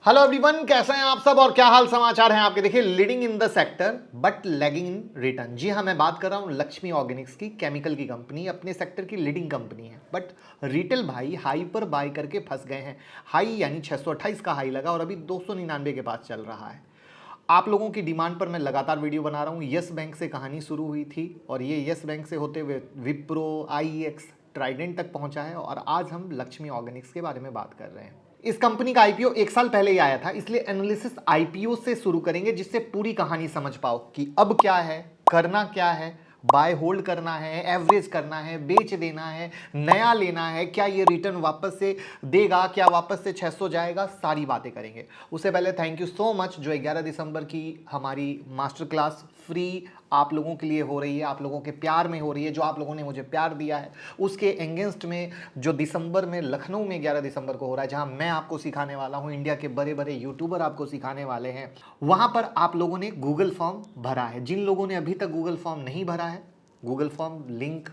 Hello everyone, कैसे हैं आप सब और क्या हाल समाचार हैं आपके। देखिए, leading in the sector but lagging in return. जी हाँ, मैं बात कर रहा हूँ लक्ष्मी ऑर्गेनिक्स की। केमिकल की कंपनी, अपने सेक्टर की लीडिंग कंपनी है, बट रिटेल भाई हाई पर बाय करके फंस गए हैं। हाई यानी 628 का हाई लगा और अभी 299 के पास चल रहा है। आप लोगों की डिमांड पर मैं लगातार वीडियो बना रहा हूँ। यस बैंक से कहानी शुरू हुई थी और ये यस बैंक से होते हुए विप्रो, आईएक्स, ट्राइडेंट तक पहुंचा है और आज हम लक्ष्मी ऑर्गेनिक्स के बारे में बात कर रहे हैं। इस कंपनी का आईपीओ एक साल पहले ही आया था, इसलिए एनालिसिस आईपीओ से शुरू करेंगे जिससे पूरी कहानी समझ पाओ कि अब क्या है, करना क्या है, बाय होल्ड करना है, एवरेज करना है, बेच देना है, नया लेना है, क्या ये रिटर्न वापस से देगा, क्या वापस से 600 जाएगा, सारी बातें करेंगे। उससे पहले थैंक यू सो मच जो 11 दिसंबर की हमारी मास्टर क्लास फ्री आप लोगों के लिए हो रही है, आप लोगों के प्यार में हो रही है, जो आप लोगों ने मुझे प्यार दिया है उसके एंगेंस्ट में जो दिसंबर में लखनऊ में 11 दिसंबर को हो रहा है, जहां मैं आपको सिखाने वाला हूं, इंडिया के बड़े बड़े यूट्यूबर आपको सिखाने वाले हैं, वहां पर आप लोगों ने गूगल फॉर्म भरा है। जिन लोगों ने अभी तक गूगल फॉर्म नहीं भरा है, गूगल फॉर्म लिंक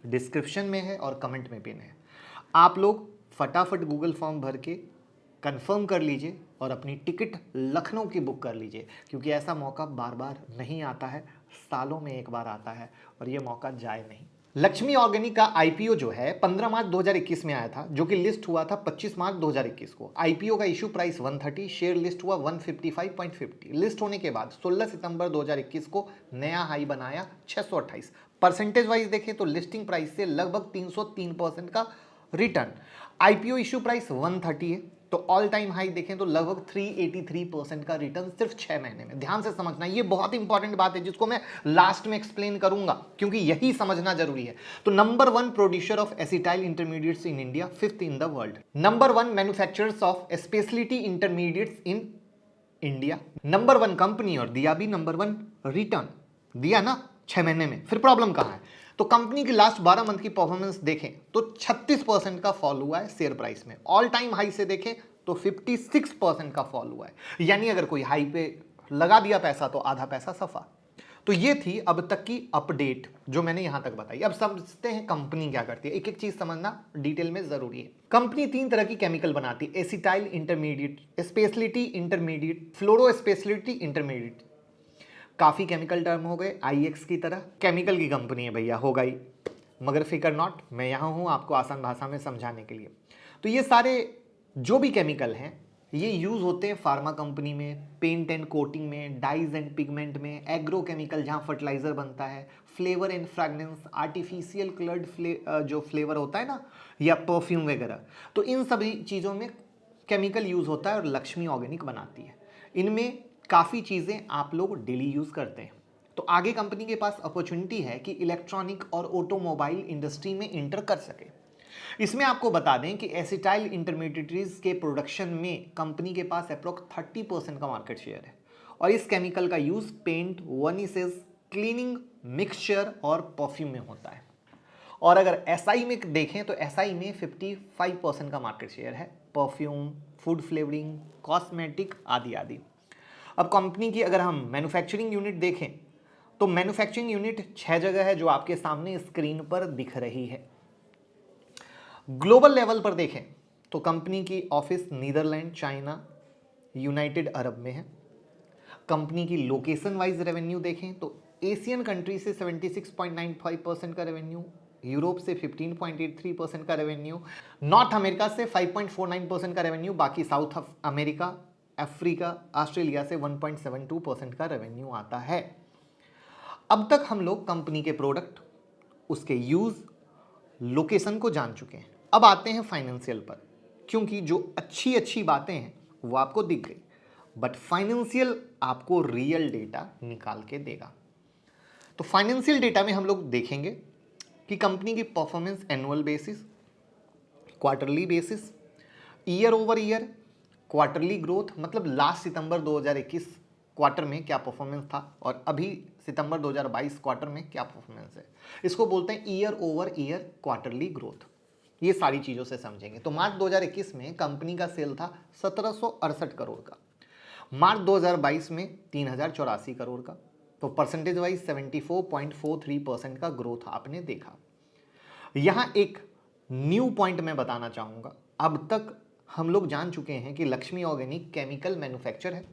डिस्क्रिप्शन में है और कमेंट में पिन है। आप लोग फटाफट गूगल फॉर्म भर के कंफर्म कर लीजिए और अपनी टिकट लखनऊ की बुक कर लीजिए, क्योंकि ऐसा मौका बार बार नहीं आता है, सालों में एक बार आता है और ये मौका जाए नहीं। लक्ष्मी ऑर्गेनिक का आईपीओ जो है 15 मार्च 2021 में आया था, जो कि लिस्ट हुआ था 25 मार्च 2021 को। आईपीओ का इशू प्राइस 130, शेयर लिस्ट हुआ 155.50। लिस्ट होने के बाद 16 सितंबर 2021 को नया हाई बनाया 628। परसेंटेज वाइज देखें तो लिस्टिंग प्राइस से लगभग 303% का रिटर्न। आईपीओ इशू प्राइस 130 है, तो ऑल टाइम हाई देखें तो लगभग 383% का रिटर्न सिर्फ 6 महीने में। ध्यान से समझना, ये बहुत इंपॉर्टेंट बात है जिसको मैं लास्ट में एक्सप्लेन करूंगा, क्योंकि यही समझना जरूरी है। तो number 1 producer of acetyl intermediates in India, 5th in the world. Number 1 manufacturers of speciality intermediates in India. Number 1 company और दिया भी नंबर 1 रिटर्न दिया ना 6 महीने में। फिर प्रॉब्लम कहां है? तो कंपनी की लास्ट 12 मंथ की परफॉर्मेंस देखें तो 36% का फॉल हुआ है शेयर प्राइस में। ऑल टाइम हाई से देखें तो 56% का फॉल हुआ है। यानी अगर कोई हाई पे लगा दिया पैसा तो आधा पैसा सफा। तो ये थी अब तक की अपडेट जो मैंने यहां तक बताई। अब समझते हैं कंपनी क्या करती है। एक एक चीज समझना डिटेल में जरूरी है। कंपनी 3 तरह की केमिकल बनाती है: एसिटाइल इंटरमीडिएट, स्पेशलिटी इंटरमीडिएट, फ्लोरो स्पेशलिटी इंटरमीडिएट। काफी केमिकल टर्म हो गए। आईएक्स की तरह केमिकल की कंपनी है भैया, होगा ही, मगर फिकर नॉट, मैं यहां हूं आपको आसान भाषा में समझाने के लिए। तो ये सारे जो भी केमिकल हैं ये यूज होते हैं फार्मा कंपनी में, पेंट एंड कोटिंग में, डाइज एंड पिगमेंट में, एग्रो केमिकल जहां फर्टिलाइजर बनता है, flavour and fragrance, artificial coloured जो फ्लेवर होता है ना, या परफ्यूम वगैरह, तो इन सभी चीजों में केमिकल यूज होता है और लक्ष्मी ऑर्गेनिक बनाती है। इनमें काफ़ी चीज़ें आप लोग डेली यूज़ करते हैं। तो आगे कंपनी के पास अपॉर्चुनिटी है कि इलेक्ट्रॉनिक और ऑटोमोबाइल इंडस्ट्री में इंटर कर सके। इसमें आपको बता दें कि एसिटाइल इंटरमीडिएट्स के प्रोडक्शन में कंपनी के पास अप्रोक्स 30% का मार्केट शेयर है और इस केमिकल का यूज़ पेंट, वर्निसेस, क्लीनिंग, मिक्सचर और परफ्यूम में होता है। और अगर एसआई में देखें तो एसआई में 55% का मार्केट शेयर है, परफ्यूम, फूड फ्लेवरिंग, कॉस्मेटिक आदि आदि। अब कंपनी की अगर हम मैन्युफैक्चरिंग यूनिट देखें तो मैन्युफैक्चरिंग यूनिट 6 जगह है जो आपके सामने स्क्रीन पर दिख रही है। ग्लोबल लेवल पर देखें तो कंपनी की office Netherland, China, United Arab में है। कंपनी की लोकेशन वाइज रेवेन्यू देखें तो एशियन कंट्री से 76.95% का रेवेन्यू, यूरोप से 15.83% का रेवेन्यू, नॉर्थ अमेरिका से 5.49% का रेवेन्यू, बाकी साउथ अमेरिका, अफ्रीका, ऑस्ट्रेलिया से 1.72% का रेवेन्यू आता है। अब तक हम लोग कंपनी के प्रोडक्ट, उसके यूज, लोकेशन को जान चुके हैं। अब आते हैं फाइनेंशियल पर, क्योंकि जो अच्छी अच्छी बातें हैं वो आपको दिख गई, बट फाइनेंशियल आपको रियल डेटा निकाल के देगा। तो फाइनेंशियल डेटा में हम लोग देखेंगे कि कंपनी की performance annual basis, quarterly basis, year over year, quarterly growth, मतलब लास्ट सितंबर 2021 क्वार्टर में क्या परफॉर्मेंस था और अभी सितंबर 2022 क्वार्टर में क्या परफॉर्मेंस है, इसको बोलते हैं year over year quarterly growth. ये सारी चीज़ों से समझेंगे। तो मार्च 2021 में कंपनी का सेल था 1768 करोड़ का, मार्च 2022 में 3084 करोड़ का। तो परसेंटेज वाइज 74.43% का ग्रोथ आपने देखा। यहां एक न्यू पॉइंट मैं बताना चाहूंगा। अब तक हम लोग जान चुके हैं कि लक्ष्मी ऑर्गेनिक केमिकल मैन्युफैक्चर है,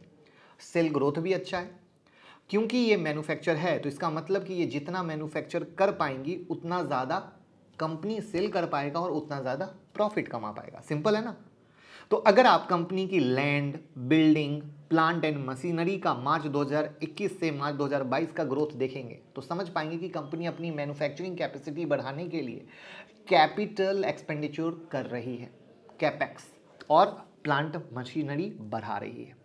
सेल ग्रोथ भी अच्छा है। क्योंकि ये मैन्युफैक्चर है तो इसका मतलब कि ये जितना मैन्युफैक्चर कर पाएंगी उतना ज़्यादा कंपनी सेल कर पाएगा और उतना ज़्यादा प्रॉफिट कमा पाएगा। सिंपल है ना। तो अगर आप कंपनी की land, building, plant and machinery का मार्च 2021 से मार्च 2022 का ग्रोथ देखेंगे तो समझ पाएंगे कि कंपनी अपनी मैन्युफैक्चरिंग कैपेसिटी बढ़ाने के लिए कैपिटल एक्सपेंडिचर कर रही है, कैपेक्स, और प्लांट मशीनरी बढ़ा रही है।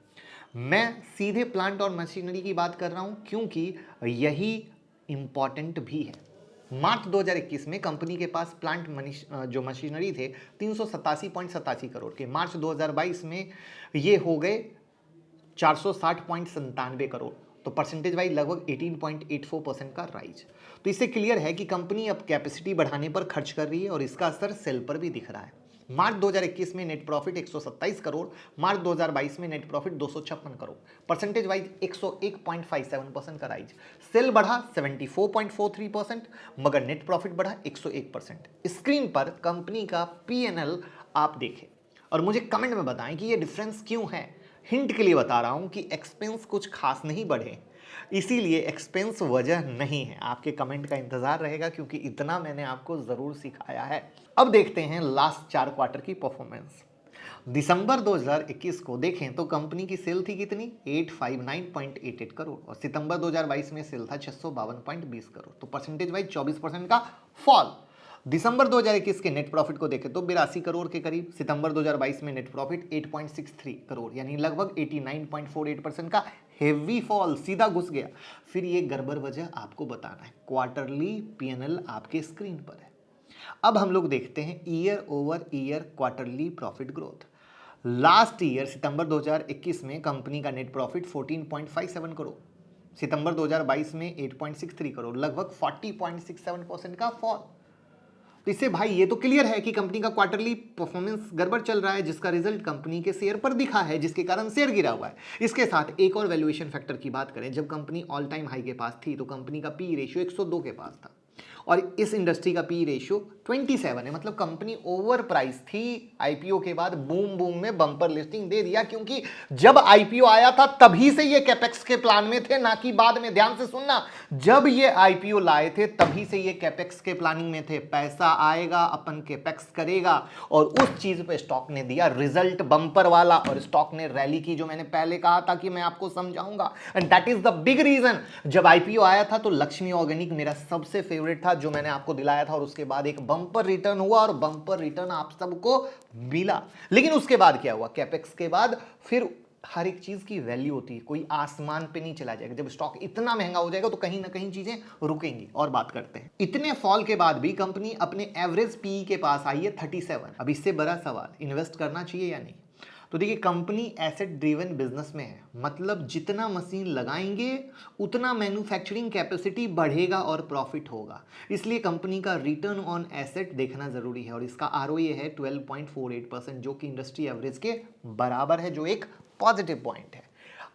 मैं सीधे प्लांट और मशीनरी की बात कर रहा हूं क्योंकि यही इंपॉर्टेंट भी है। मार्च 2021 में कंपनी के पास प्लांट जो मशीनरी थे 387.87 करोड़ के, मार्च 2022 में ये हो गए 460.97 करोड़, तो परसेंटेज वाइज लगभग 18.84% का राइज। तो इससे क्लियर है कि कंपनी अब कैपेसिटी बढ़ाने पर खर्च कर रही है और इसका असर सेल पर भी दिख रहा है। मार्च 2021 में नेट प्रॉफिट 127 करोड़, मार्च 2022 में net profit 256 crore, percentage wise 101.57% का राइज। सेल बढ़ा 74.43%, मगर नेट प्रॉफिट बढ़ा 101%। स्क्रीन पर कंपनी का P&L आप देखें और मुझे कमेंट में बताएं कि ये डिफरेंस क्यों है। हिंट के लिए बता रहा हूं कि एक्सपेंस कुछ खास नहीं बढ़े, इसीलिए एक्सपेंस वजह नहीं है। आपके कमेंट का इंतजार रहेगा क्योंकि इतना मैंने आपको जरूर सिखाया है। अब देखते हैं लास्ट 4 क्वार्टर की परफॉर्मेंस। दिसंबर 2021 को देखें तो कंपनी की सेल थी कितनी, 859.88 करोड़, और सितंबर 2022 में सेल था 652.20 करोड़, तो परसेंटेज वाइज 24% का फॉल। दिसंबर 2021 के नेट प्रॉफिट को देखें तो 82 करोड़ के करीब, सितंबर 2022 में नेट प्रॉफिट 8.63 करोड़, यानी लगभग 89.48% का हेवी फॉल, सीधा घुस गया। फिर ये गड़बड़ वजह आपको बताना है। क्वार्टरली P&L आपके स्क्रीन पर है। अब हम लोग देखते हैं year over year quarterly profit growth. Last year सितंबर 2021 में कंपनी का नेट प्रॉफिट 14.57 करोड़, सितंबर 2022 में 8.63 करोड़, लगभग 40.67% का फॉल। तो इससे भाई ये तो क्लियर है कि कंपनी का क्वार्टरली परफॉर्मेंस गड़बड़ चल रहा है, जिसका रिजल्ट कंपनी के शेयर पर दिखा है, जिसके कारण शेयर गिरा हुआ है। इसके साथ एक और वैल्यूएशन फैक्टर की बात करें, जब कंपनी ऑल टाइम हाई के पास थी तो कंपनी का पी रेशियो 102 के पास था और इस इंडस्ट्री का पी रेशियो 27 है, मतलब कंपनी ओवर प्राइस थी। आईपीओ के बाद बूम बूम में बम्पर लिस्टिंग दे दिया, क्योंकि जब आईपीओ आया था तभी से ये कैपेक्स के प्लान में थे, ना कि बाद में। ध्यान से सुनना, जब ये आईपीओ लाए थे तभी से ये कैपेक्स के प्लानिंग में थे। पैसा आएगा, अपन कैपेक्स करेगा, और उस चीज पे स्टॉक ने दिया रिजल्ट बम्पर वाला, और स्टॉक ने रैली की, जो मैंने पहले कहा था कि मैं आपको समझाऊंगा। And that is the big reason. जब आईपीओ आया था तो लक्ष्मी ऑर्गेनिक मेरा सबसे फेवरेट था, जो मैंने आपको दिलाया था, और उसके बाद एक बम्पर रिटर्न हुआ और बम्पर रिटर्न आप सबको मिला। लेकिन उसके बाद क्या हुआ, कैपेक्स के बाद फिर हर एक चीज की वैल्यू होती है, कोई आसमान पे नहीं चला जाएगा। जब स्टॉक इतना महंगा हो जाएगा तो कहीं ना कहीं चीजें रुकेंगी। और बात करते हैं, इतने फॉल के बाद भी कंपनी अपने एवरेज पीई के पास आई है 37। अब इससे बड़ा सवाल, इन्वेस्ट करना चाहिए या नहीं। तो देखिए, कंपनी एसेट ड्रिवन बिजनेस में है, मतलब जितना मशीन लगाएंगे उतना मैन्युफैक्चरिंग कैपेसिटी बढ़ेगा और प्रॉफिट होगा। इसलिए कंपनी का रिटर्न ऑन एसेट देखना जरूरी है, और इसका आरओए है 12.48%, जो कि इंडस्ट्री एवरेज के बराबर है, जो एक पॉजिटिव पॉइंट है।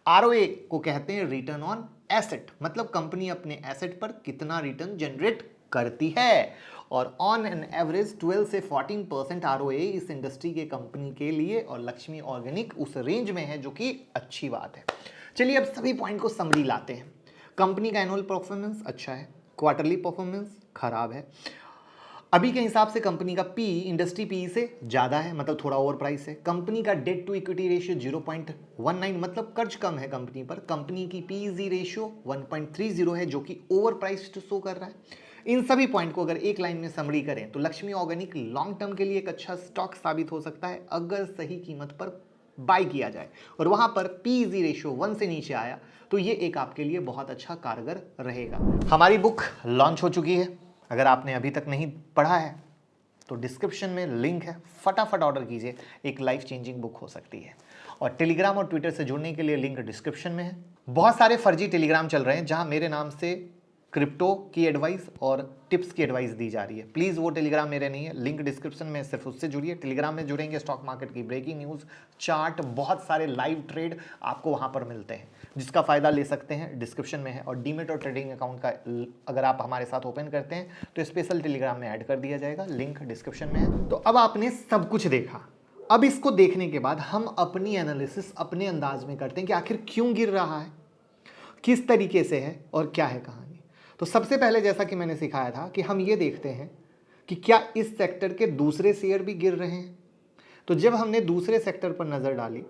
आरओए को कहते हैं रिटर्न ऑन एसेट, मतलब कंपनी अपने एसेट पर कितना रिटर्न जनरेट करती है। और ऑन एन एवरेज 12 से 14% आरओए इस इंडस्ट्री के कंपनी के लिए, और लक्ष्मी ऑर्गेनिक उस रेंज में है, जो कि अच्छी बात है। चलिए अब सभी पॉइंट को समरी लाते हैं। कंपनी का एनुअल परफॉर्मेंस अच्छा है, क्वार्टरली परफॉर्मेंस खराब है। अभी के हिसाब से कंपनी का पी इंडस्ट्री पी से ज़्यादा है, मतलब थोड़ा ओवर प्राइस है। कंपनी का डेट टू इक्विटी रेशियो 0.19, मतलब कर्ज कम है कंपनी पर। कंपनी की पीई रेशियो 1.30 है, जो कि ओवर प्राइस शो कर रहा है। इन सभी पॉइंट को अगर एक लाइन में समरी करें तो लक्ष्मी ऑर्गेनिक लॉन्ग टर्म के लिए एक अच्छा स्टॉक साबित हो सकता है, अगर सही कीमत पर बाय किया जाए, और वहां पर पीई रेशियो 1 से नीचे आया तो ये एक आपके लिए बहुत अच्छा कारगर रहेगा। हमारी बुक लॉन्च हो चुकी है, अगर आपने अभी तक नहीं पढ़ा है तो डिस्क्रिप्शन में लिंक है, फटाफट ऑर्डर कीजिए, एक लाइफ चेंजिंग बुक हो सकती है। और टेलीग्राम और ट्विटर से जुड़ने के लिए लिंक डिस्क्रिप्शन में है। बहुत सारे फर्जी टेलीग्राम चल रहे हैं जहां मेरे नाम से क्रिप्टो की एडवाइस और टिप्स की एडवाइस दी जा रही है। प्लीज़ वो टेलीग्राम मेरे नहीं है, लिंक डिस्क्रिप्शन में, सिर्फ उससे जुड़िए। टेलीग्राम में जुड़ेंगे, स्टॉक मार्केट की ब्रेकिंग न्यूज़, चार्ट, बहुत सारे लाइव ट्रेड आपको वहाँ पर मिलते हैं, जिसका फ़ायदा ले सकते हैं, डिस्क्रिप्शन में है। और डीमेट और ट्रेडिंग अकाउंट का अगर आप हमारे साथ ओपन करते हैं तो स्पेशल टेलीग्राम में ऐड कर दिया जाएगा, लिंक डिस्क्रिप्शन में है। तो अब आपने सब कुछ देखा, अब इसको देखने के बाद हम अपनी एनालिसिस अपने अंदाज में करते हैं कि आखिर क्यों गिर रहा है, किस तरीके से है और क्या है कहानी। तो सबसे पहले जैसा कि मैंने सिखाया था कि हम ये देखते हैं कि क्या इस सेक्टर के दूसरे शेयर भी गिर रहे हैं। तो जब हमने दूसरे सेक्टर पर नज़र डाली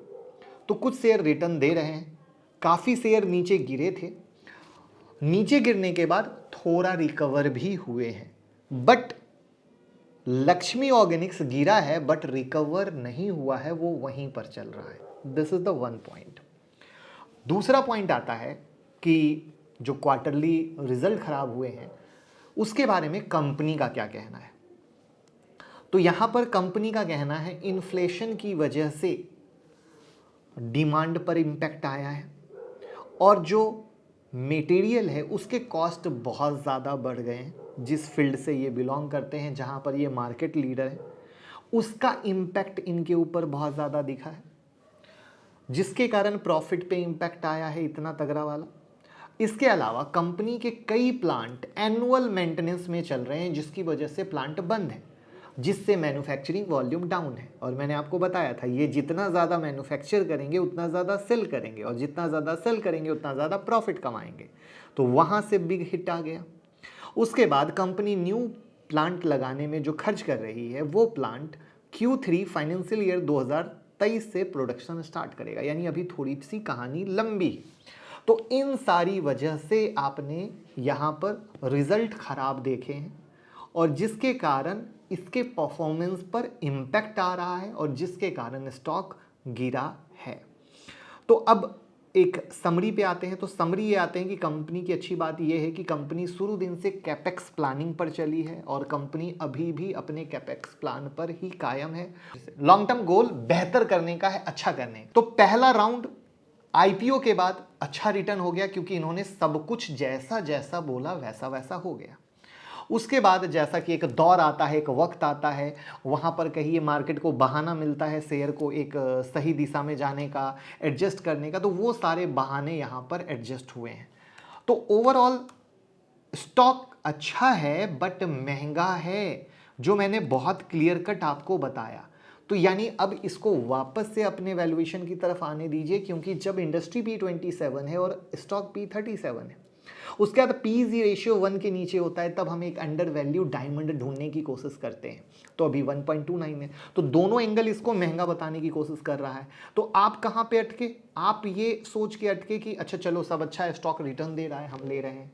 तो कुछ शेयर रिटर्न दे रहे हैं, काफ़ी शेयर नीचे गिरे थे, नीचे गिरने के बाद थोड़ा रिकवर भी हुए हैं। बट लक्ष्मी ऑर्गेनिक्स गिरा है बट रिकवर नहीं हुआ है, वो वहीं पर चल रहा है। This is the one point. दूसरा पॉइंट आता है कि जो क्वार्टरली रिजल्ट खराब हुए हैं उसके बारे में कंपनी का क्या कहना है। तो यहां पर कंपनी का कहना है इन्फ्लेशन की वजह से डिमांड पर इम्पैक्ट आया है और जो मटेरियल है उसके कॉस्ट बहुत ज़्यादा बढ़ गए हैं। जिस फील्ड से ये बिलोंग करते हैं, जहाँ पर ये मार्केट लीडर है, उसका इम्पैक्ट इनके ऊपर बहुत ज़्यादा दिखा है, जिसके कारण प्रॉफिट पे इम्पैक्ट आया है इतना तगड़ा वाला। इसके अलावा कंपनी के कई प्लांट एनुअल मेंटेनेंस में चल रहे हैं, जिसकी वजह से प्लांट बंद है, जिससे मैन्युफैक्चरिंग वॉल्यूम डाउन है। और मैंने आपको बताया था ये जितना ज़्यादा मैन्युफैक्चर करेंगे उतना ज़्यादा सेल करेंगे, और जितना ज़्यादा सेल करेंगे उतना ज़्यादा प्रॉफिट कमाएंगे। तो वहाँ से बिग हिट आ गया। उसके बाद कंपनी न्यू प्लांट लगाने में जो खर्च कर रही है वो प्लांट Q3 फाइनेंशियल ईयर 2023 से प्रोडक्शन स्टार्ट करेगा, यानी अभी थोड़ी सी कहानी लंबी है। तो इन सारी वजह से आपने यहाँ पर रिजल्ट खराब देखे हैं और जिसके कारण इसके परफॉर्मेंस पर इम्पैक्ट आ रहा है और जिसके कारण स्टॉक गिरा है। तो अब एक समरी पे आते हैं। तो समरी ये आते हैं कि कंपनी की अच्छी बात ये है कि कंपनी शुरू दिन से कैपेक्स प्लानिंग पर चली है और कंपनी अभी भी अपने कैपेक्स प्लान पर ही कायम है। लॉन्ग टर्म गोल बेहतर करने का है, अच्छा करने। तो पहला राउंड आईपीओ के बाद अच्छा रिटर्न हो गया क्योंकि इन्होंने सब कुछ जैसा जैसा बोला वैसा वैसा हो गया। उसके बाद जैसा कि एक दौर आता है, एक वक्त आता है, वहाँ पर कहिए मार्केट को बहाना मिलता है शेयर को एक सही दिशा में जाने का, एडजस्ट करने का, तो वो सारे बहाने यहाँ पर एडजस्ट हुए हैं। तो ओवरऑल स्टॉक अच्छा है बट महंगा है, जो मैंने बहुत क्लियर कट आपको बताया। तो यानी अब इसको वापस से अपने वैल्यूएशन की तरफ आने दीजिए, क्योंकि जब इंडस्ट्री P27 है और स्टॉक P37 है, उसके बाद PE रेशियो 1 के नीचे होता है, तब हम एक अंडर वैल्यू डायमंड ढूंढने की कोशिश करते हैं। तो अभी 1.29 है, तो दोनों एंगल इसको महंगा बताने की कोशिश कर रहा है। तो आप कहाँ पे अटके? आप ये सोच के अटके कि अच्छा चलो सब अच्छा है, स्टॉक रिटर्न दे रहा है, हम ले रहे हैं।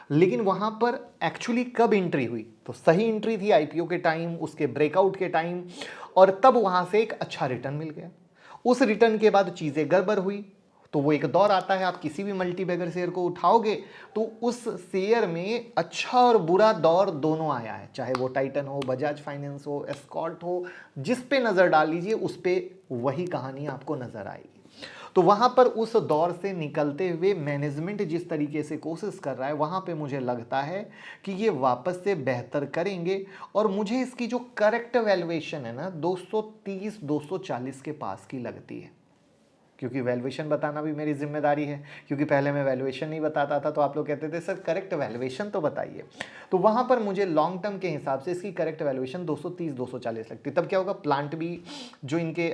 लेकिन वहाँ पर एक्चुअली कब एंट्री हुई? तो सही एंट्री थी आईपीओ के टाइम, उसके ब्रेकआउट के टाइम, और तब वहाँ से एक अच्छा रिटर्न मिल गया। उस रिटर्न के बाद चीज़ें गड़बड़ हुई, तो वो एक दौर आता है। आप किसी भी मल्टीबैगर शेयर को उठाओगे तो उस शेयर में अच्छा और बुरा दौर दोनों आया है, चाहे वो टाइटन हो, बजाज फाइनेंस हो, एस्कॉर्ट हो, जिस पे नज़र डाल लीजिए उस पे वही कहानी आपको नज़र आएगी। तो वहाँ पर उस दौर से निकलते हुए मैनेजमेंट जिस तरीके से कोशिश कर रहा है, वहाँ पे मुझे लगता है कि ये वापस से बेहतर करेंगे। और मुझे इसकी जो करेक्ट वैल्यूएशन है ना 230-240 के पास की लगती है, क्योंकि वैल्यूएशन बताना भी मेरी जिम्मेदारी है। क्योंकि पहले मैं वैल्यूएशन नहीं बताता था तो आप लोग कहते थे सर करेक्ट वैल्यूएशन तो बताइए। तो वहाँ पर मुझे लॉन्ग टर्म के हिसाब से इसकी करेक्ट वैल्यूएशन 230-240 लगती है। तब क्या होगा, प्लांट भी जो इनके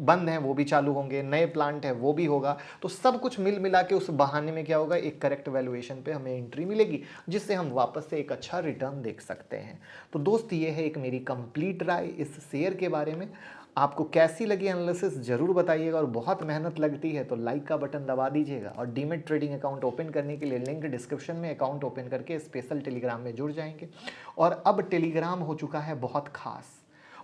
बंद हैं वो भी चालू होंगे, नए प्लांट है वो भी होगा, तो सब कुछ मिल मिला के उस बहाने में क्या होगा, एक करेक्ट वैल्यूएशन पे हमें एंट्री मिलेगी, जिससे हम वापस से एक अच्छा रिटर्न देख सकते हैं। तो दोस्त ये है एक मेरी कंप्लीट राय इस शेयर के बारे में। आपको कैसी लगी एनालिसिस ज़रूर बताइएगा, और बहुत मेहनत लगती है तो लाइक का बटन दबा दीजिएगा। और डीमेट ट्रेडिंग अकाउंट ओपन करने के लिए लिंक डिस्क्रिप्शन में, अकाउंट ओपन करके स्पेशल टेलीग्राम में जुड़ जाएंगे। और अब टेलीग्राम हो चुका है बहुत खास,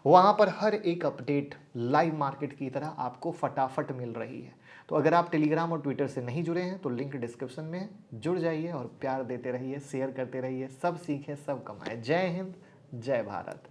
वहाँ पर हर एक अपडेट लाइव मार्केट की तरह आपको फटाफट मिल रही है। तो अगर आप टेलीग्राम और ट्विटर से नहीं जुड़े हैं तो लिंक डिस्क्रिप्शन में जुड़ जाइए और प्यार देते रहिए, शेयर करते रहिए। सब सीखें सब कमाएं। जय हिंद, जय भारत।